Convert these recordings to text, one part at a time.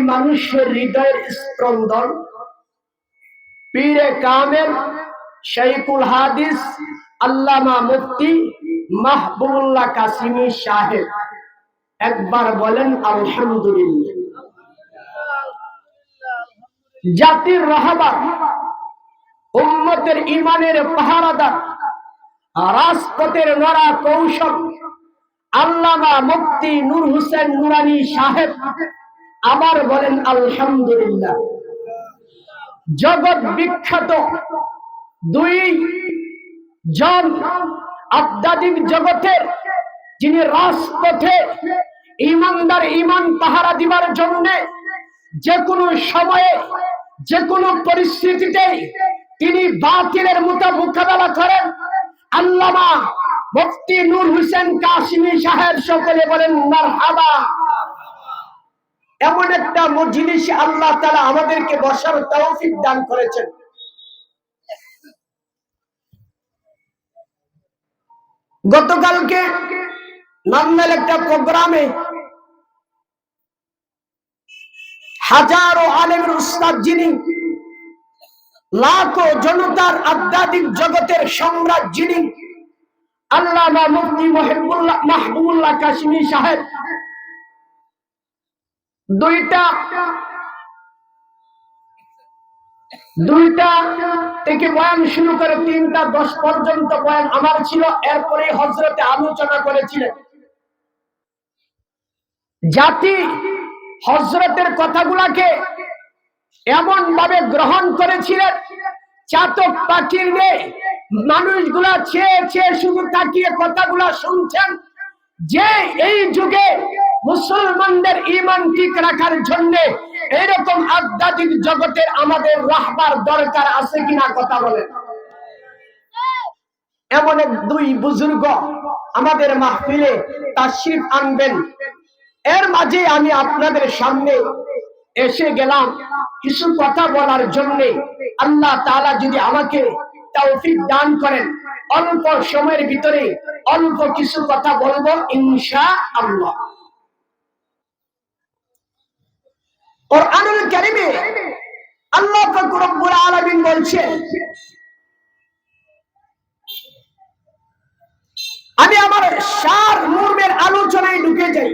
মানুষের হৃদয়ের স্পন্দন পীরে কামেল শাইখুল হাদিস আল্লামা মুফতি মাহবুবুল্লাহ কাসিমি সাহেব। একবার বলেন আলহামদুলিল্লাহ। জাতির রাহবার, উম্মতের ইমানের পাহারাদার, রাজপথের নড়া কৌশল আল্লামা মুফতি নূর হোসেন নুরানী সাহেব। আবার বলেন আলহামদুলিল্লাহ। জগৎ বিখ্যাত দুই জন আধ্যাত্মিক জগতের, যিনি রাজপথে ইমানদার ইমান পাহারা দিবার জন্য যে কোনো সময়ে যে কোনো পরিস্থিতিতে তিনি বাতিলের মোকাবেলা করেন, আল্লামা মুফতি নূর হোসেন কাসিমি সাহেব। সকলে বলেন মারহাবা। এমন একটা মজলিসে আল্লাহ তাআলা আমাদেরকে বসার তৌফিক দান করেছেন। গতকালকে নান্দাইল একটা প্রোগ্রামে হাজারো আলেমের উস্তাদ, যিনি লাখো জনতার আধ্যাত্মিক জগতের সম্রাট, যিনি আল্লামা মুফতি মাহবুবুল্লাহ কাসিমি সাহেব, দুইটা থেকে বয়ান শুরু করে 3:10 পর্যন্ত বয়ান আমার ছিল। এরপরে হযরতে আলোচনা করেছিলেন। জাতি হযরতের কথাগুলাকে এমন ভাবে গ্রহণ করেছিলেন, চাতক পাখির নেই মানুষগুলা চেয়ে চেয়ে শুধু তাকিয়ে কথাগুলা শুনছেন যে এই যুগে মুসলমানদের ঈমান ঠিক রাখার জন্য এরকম আধ্যাত্মিক জগতের আমাদের রাহবার দরকার আছে কিনা, কথা বলেন। এমন এক দুই বুজুর্গ আমাদের মাহফিলে তাশরীফ আনবেন, এর মাঝে আমি আপনাদের সামনে এসে গেলাম কিছু কথা বলার জন্য। আল্লাহ তাআলা যদি আমাকে তৌফিক দান করেন, অল্প সময়ের ভিতরে অল্প কিছু কথা বলবো ইনশাআল্লাহ। কুরআনুল কারীমে আল্লাহ পাক রব্বুল আলামিন বলছেন, আমি আমার সার মূর্মের আলোচনায় ঢুকে যাই।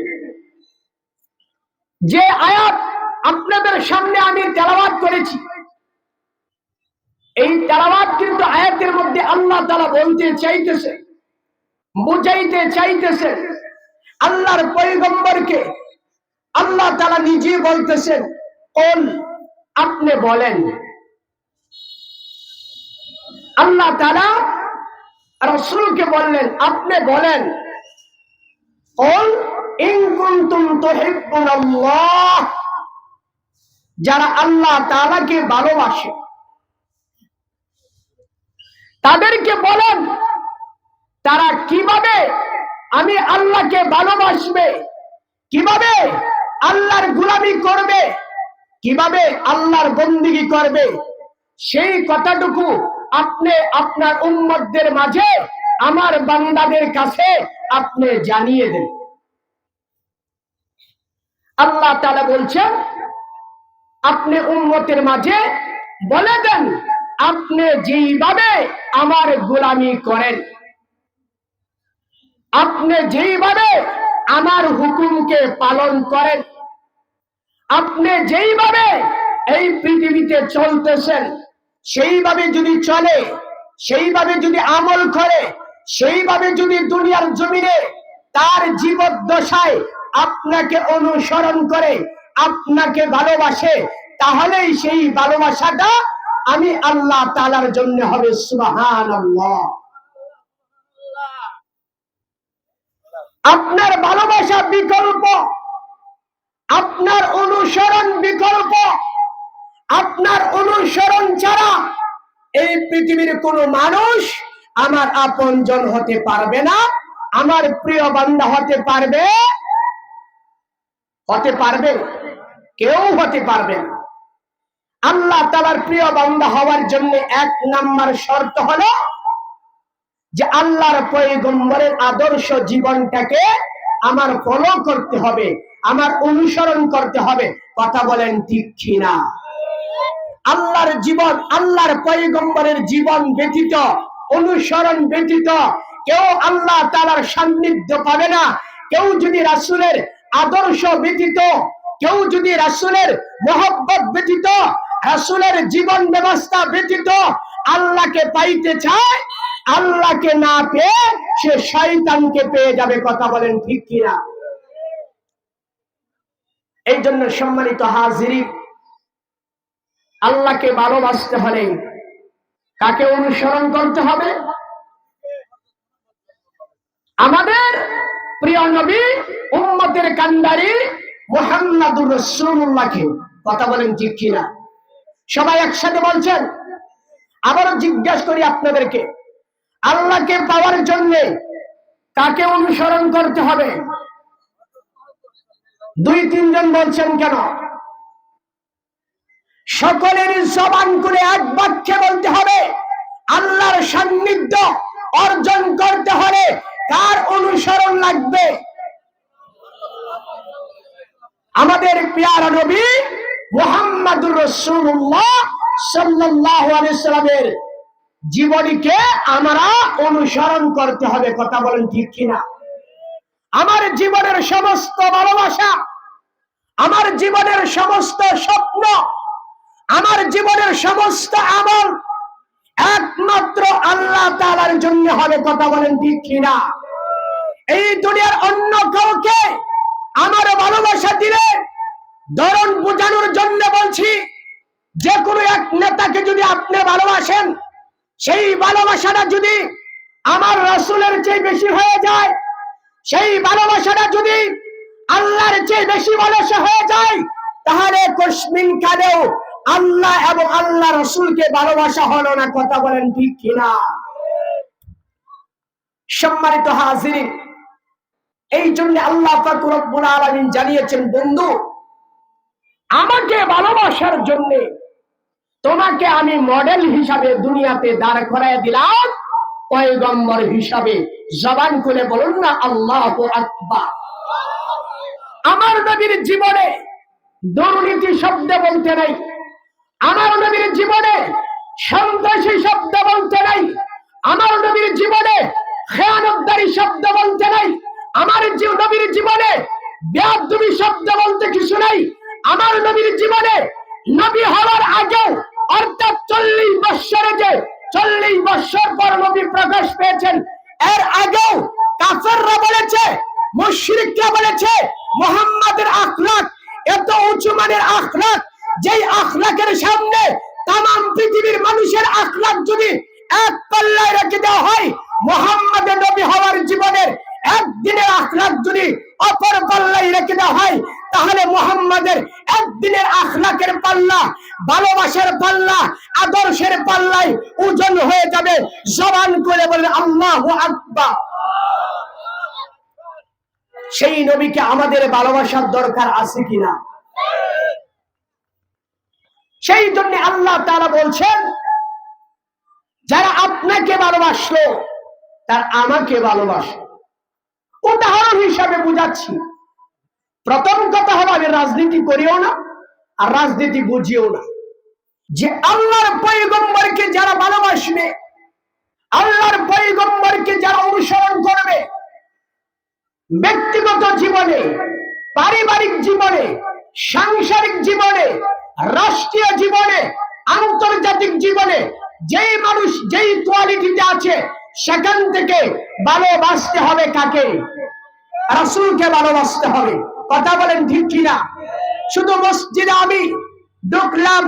যে আয়াত আপনাদের সামনে আমি তেলাওয়াত করেছি, এই তেলাওয়াত কিন্তু আয়াতের মধ্যে আল্লাহ তাআলা বলতে চাইতেছে, বুঝাইতে চাইতেছে, আল্লাহর পয়গম্বরকে আল্লাহ তাআলা নিজে বলতেছেন, কোন আপনি বলেন। আল্লাহ তাআলা রাসূলকে বললেন, আপনি বলেন, কোন ইন কুনতুম তুহিব্বুনাল্লাহ, যারা আল্লাহ তাআলাকে ভালোবাসে তাদেরকে বলেন তারা কিভাবে আমি আল্লাহকে ভালোবাসবে, কিভাবে আল্লাহর গোলামি করবে, কিভাবে আল্লাহর বন্দেগী করবে, সেই কথাটুকু আপনি আপনার উম্মতদের মাঝে আমার বান্দাদের কাছে আপনি জানিয়ে দেন। আল্লাহ তাআলা বলছেন, আপনি উম্মতের মাঝে বলে দেন আপনি যেইভাবে আমার গোলামি করেন, আপনি যেইভাবে আমার হুকুমকে পালন করেন, আপনি যেইভাবে এই পৃথিবীতে চলতেছেন সেইভাবে যদি চলে, সেইভাবে যদি আমল করে, সেইভাবে যদি দুনিয়ার জমিনে তার জীবদ্দশায় আপনাকে অনুসরণ করে, আপনাকে ভালোবাসে, তাহলেই সেই ভালোবাসাটা আমি আল্লাহ তাআলার জন্য হবে। সুবহানাল্লাহ। আপনার ভালোবাসা বিকল্প, আপনার অনুসরণ বিকল্প, আপনার অনুসরণ ছাড়া এই পৃথিবীর কোনো মানুষ আমার আপনজন হতে পারবে না, আমার প্রিয় বান্দা হতে পারবে কেউ হতে পারবে না। আল্লাহ তাআলার প্রিয় বান্দা হওয়ার জন্য 1 নাম্বার শর্ত হলো যে আল্লাহর পয়গম্বরের আদর্শ জীবনটাকে আমার ফলো করতে হবে, আমার অনুসরণ করতে হবে, কথা বলেন ঠিক কিনা? আল্লাহর জীবন, আল্লাহর পয়গম্বরের জীবন ব্যতীত, অনুসরণ ব্যতীত কেউ আল্লাহ তাআলার সান্নিধ্য পাবে না। কেউ যদি রাসূলের আদর্শ ব্যতীত, কেউ যদি রাসূলের মহব্বত ব্যতীত, রাসূলের জীবন ব্যবস্থা ব্যতীত আল্লাহকে পাইতে চায়, আল্লাহকে না পেয়ে সে শয়তানকে পেয়ে যাবে। কথা বলেন ঠিক কিনা? এই জন্য সম্মানিত হাজিরিন, আল্লাহকে ভালোবাসতে হলে কাকে অনুসরণ করতে হবে? আমাদের প্রিয় নবী, উম্মতের কান্ডারি মুহাম্মাদুর রাসূলুল্লাহকে। কথা বলেন ঠিক কিনা? সবাই একসাথে বলছেন। আবারও জিজ্ঞাসা করি আপনাদেরকে, আল্লাহকে পাওয়ার জন্য কাকে অনুসরণ করতে হবে? দুই তিনজন বলছেন কেন? সকলের জবান করে এক বাক্যে বলতে হবে, আল্লাহর সান্নিধ্য অর্জন করতে হলে কার অনুসরণ লাগবে? আমাদের প্রিয় নবী মুহাম্মাদুর রাসূলুল্লাহ সাল্লাল্লাহু আলাইহি সাল্লামের জীবনীকে আমরা অনুসরণ করতে হবে। কথা বলেন ঠিক কিনা? আমার জীবনের সমস্ত ভালোবাসা, আমার জীবনের সমস্ত স্বপ্ন, আমার জীবনের সমস্ত আমল একমাত্র আল্লাহ তাআলার জন্য হবে। কথা বলেন ঠিক কিনা? এই দুনিয়ার অন্য কাউকে আমার ভালোবাসা দিলে, ধরন বোঝানোর জন্য বলছি, যে কোনো এক নেতাকে যদি আপনি ভালোবাসেন, সেই ভালোবাসাটা যদি আমার রাসূলের চেয়ে বেশি হয়ে যায়, সেই ভালোবাসাটা যদি আল্লাহর চেয়ে বেশি ভালোবাসা হয়ে যায়, তাহলে কসমিন কালেও আল্লাহ এবং আল্লাহ রাসূলকে ভালোবাসা হলো না। কথা বলেন ঠিক কিনা? সম্মানিত হাজিরিন, এই জন্য আল্লাহ পাক রব্বুল আলামিন জানিয়েছেন, বন্ধু, আমাকে ভালোবাসার জন্য তোমাকে আমি মডেল হিসাবে দুনিয়াতে দাঁড় করায় দিলাম, পয়গম্বর হিসাবে। জবান করে বলুন না আল্লাহু আকবার। আমার নবীর জীবনে দুর্নীতি শব্দ বলতে নাই, আমার নবীর জীবনে সন্ত্রাসী শব্দ বলতে নাই, আমার নবীর জীবনে খেয়ানতদারি শব্দ বলতে নাই, আমার নবীর জীবনে বেয়াদবি শব্দ বলতে কিছু নাই। আমার নবীর জীবনে নবী হওয়ার আগেও, অর্থাৎ 40 বৎসরে, যে 40 বৎসর পর নবী প্রকাশ পেয়েছেন, এর আগেও কাফেররা বলেছে, মুশরিকরা বলেছে, মুহাম্মাদের আখলাক এত উঁচু মানের আখলাক, যেই আখলাকের সামনে তামাম পৃথিবীর মানুষের আখলাক যদি এক পাল্লায় রেখে দেওয়া হয়, মুহাম্মাদের নবী হওয়ার জীবনের একদিনের আখলাক যদি অপর পাল্লায় রেখে দেওয়া হয়, তাহলে মুহাম্মাদের একদিনের আখলাকের পাল্লা, ভালোবাসার পাল্লা, আদর্শের পাল্লায় ওজন হয়ে যাবে। জবান করে বলেন আল্লাহু আকবার। সেই নবীকে আমাদের ভালোবাসার দরকার আছে কিনা? সেই জন্য আল্লাহ তাআলা বলছেন, যারা আপনাকে ভালোবাসলো তার আমাকে ভালোবাসে। উদাহরণ হিসাবে বুঝাচ্ছি। প্রথম কথা হলো, আমি রাজনীতি করিও না আর রাজনীতি বুঝিও না। যে আল্লাহর পয়গম্বরকে যারা ভালোবাসবে, আল্লাহর পয়গম্বরকে যারা অনুসরণ করবে, ব্যক্তিগত জীবনে, পারিবারিক জীবনে, সাংসারিক জীবনে, রাষ্ট্রীয় জীবনে, আন্তর্জাতিক জীবনে, যেই মানুষ যেই কোয়ালিটিতে আছে, সেখান থেকে ভালোবাসতে হবে কাকে? রাসূলকে ভালোবাসতে হবে। কথা বলেন ঠিক কিনা? শুধু মসজিদে আমি ঢুকলাম,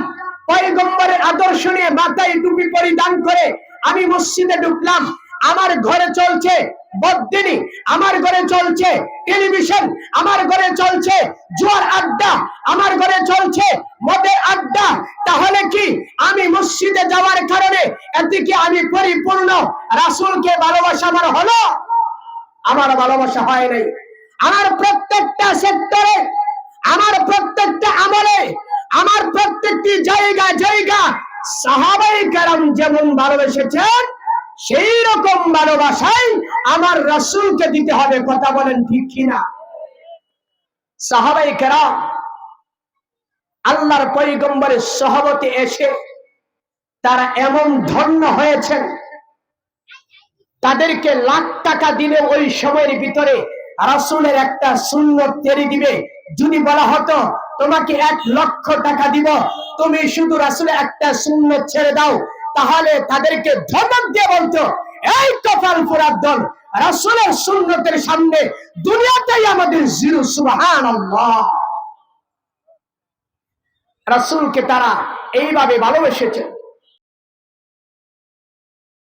পয়গম্বরের আদর্শ নিয়ে মাথায় টুপি পরিধান করে আমি মসজিদে ঢুকলাম, আমার ঘরে চলছে বদ্দিনী, আমার ঘরে চলছে টেলিভিশন, আমার ঘরে চলছে জুয়ার আড্ডা, আমার ঘরে চলছে মদের আড্ডা, তাহলে কি আমি মসজিদে যাওয়ার কারণে এতে কি আমি পরিপূর্ণ রাসূলকে ভালোবাসা আমার হলো? আমার ভালোবাসা হয় নাই। আমার প্রত্যেকটা সেক্টরে, আমার প্রত্যেকটা আমলে, আমার প্রত্যেকটি জায়গা সাহাবায়ে কেরাম যেমন ভালোবেসেছেন, সেই রকম ভালোবাসাই আমার রাসূলকে দিতে হবে। কথা বলেন ঠিক কিনা? সাহাবায়ে কেরাম আল্লাহর পয়গম্বরের সহবতে এসে তারা এমন ধন্য হয়েছেন, তাদেরকে লাখ টাকা দিলে ওই সময়ের ভিতরে রাসূলের একটা সুন্নত তেরি দিবে। যদি বলা হতো তোমাকে 1,00,000 টাকা দিব, তুমি শুধু রাসূলের একটা সুন্নত ছেড়ে দাও, তাহলে তাদেরকে ধমক দিয়ে বলতো, এই কপাল পোড়ার দল, রাসূলের সুন্নতের সামনে দুনিয়াতেই আমাদের জিরো। সুবহানাল্লাহ। রাসূলকে তারা এইভাবে ভালোবেসেছেন।